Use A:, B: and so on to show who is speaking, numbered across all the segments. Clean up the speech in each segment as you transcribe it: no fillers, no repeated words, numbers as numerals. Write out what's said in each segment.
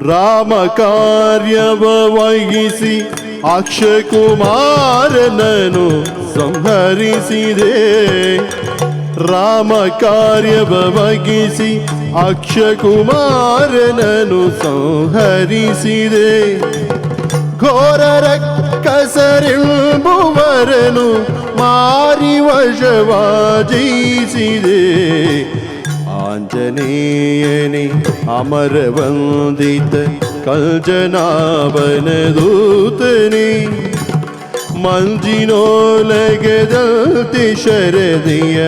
A: ರಾಮ ಕಾರ್ಯವ ವಹಿಸಿ ಅಕ್ಷಕುಮಾರನನ್ನು ಸಂಹರಿಸಿದೆ. ರಾಮ ಕಾರ್ಯವ ವಹಿಸಿ ಅಕ್ಷಕುಮಾರನನ್ನು ಸಂಹರಿಸಿದೆ. ಘೋರರ ಕಸರೆಂಬುವರನು ಮಾರಿ ವಶವಾಜಿಸಿದೆ. ಆಂಜನೇಯನೇ ಅಮರ ವಂದಿತ ಕಲ್ಜನಾಭನ ದೂತನೇ, ಮಂಜಿನೋಲಗದಂತೆ ಶರದಿಯ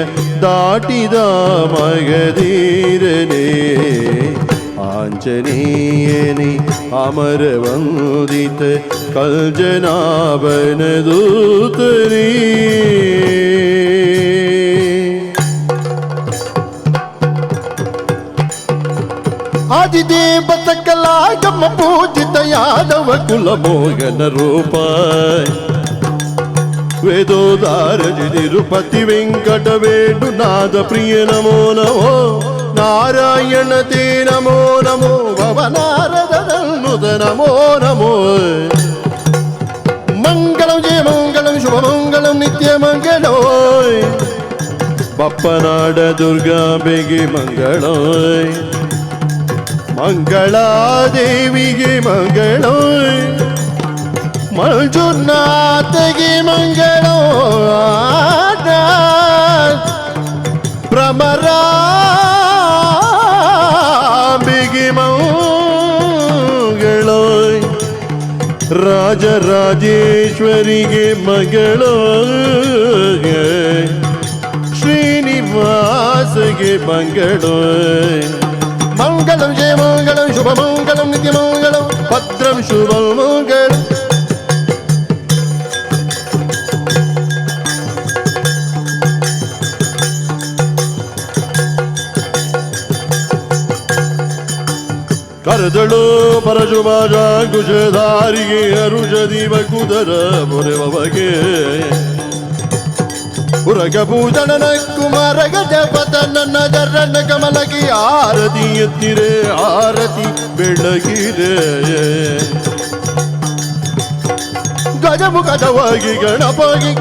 A: ದಾಟಿದ ಮಗಧೀರನೇ. ಆಂಜನೇಯನೇ ಅಮರ ವಂದಿತ ಕಲ್ಜನಾಭನ ದೂತನೇ. ಆದಿದೇವ ಸಕಲಾಗಮ ಪೂಜಿತ ಯಾದವ ಕುಲಮೋಹನ ರೂಪ, ವೇದೋದಾರ ತಿರುಪತಿ ವೆಂಕಟ ವೇಣುನಾದ ಪ್ರಿಯ ನಮೋ ನಮೋ. ನಾರಾಯಣ ತೇ ನಮೋ ನಮೋ, ಭವನಾರದನುತ ನಮೋ ನಮೋ. ಮಂಗಳಂ ಜಯ ಮಂಗಳಂ ಶುಭ ಮಂಗಳಂ ನಿತ್ಯ ಮಂಗಳೋ. ಬಪ್ಪನಾಡ ದುರ್ಗಾಂಬೆಗೆ ಮಂಗಳೋ, ಮಂಗಳಾದೇವಿಗೆ ಮಂಗಳೋ, ಮಂಜುನಾಥಗೆ ಮಂಗಳೋ. ಭ್ರಮರಾಂಬೆಗೆ ಮಂಗಳೋ, ರಾಜರಾಜೇಶ್ವರಿಗೆ ಮಂಗಳೋ. ಶ್ರೀನಿವಾಸಗೆ ಮಂಗಳೋ. ಮಂಗಳಂ ಜಯ ಮಂಗಳಂ ಶುಭ ಮಂಗಳಂ ನಿತ್ಯ ಮಂಗಳಂ, ಭದ್ರಂ ಶುಭ ಮಂಗಳಂ. ಕರೆದಳು ಪರಶುಭಾಜ ಕುಶಧಾರಿಗೆ ಅರುಷದೀವ ಕುದರ ಬೊರೆವಗೆ. ಪುರಗ ಪೂಜನ ಕುಮಾರ ಗಜಪತ ನನ್ನ ಜರಣ ಕಮಲಗಿ ಆರತಿ ಎತ್ತಿರೆ ಆರತಿ ಬೆಳಗಿರೆ. ಗಜಮುಖಜವಾಗಿ ಗಣಪಗಿ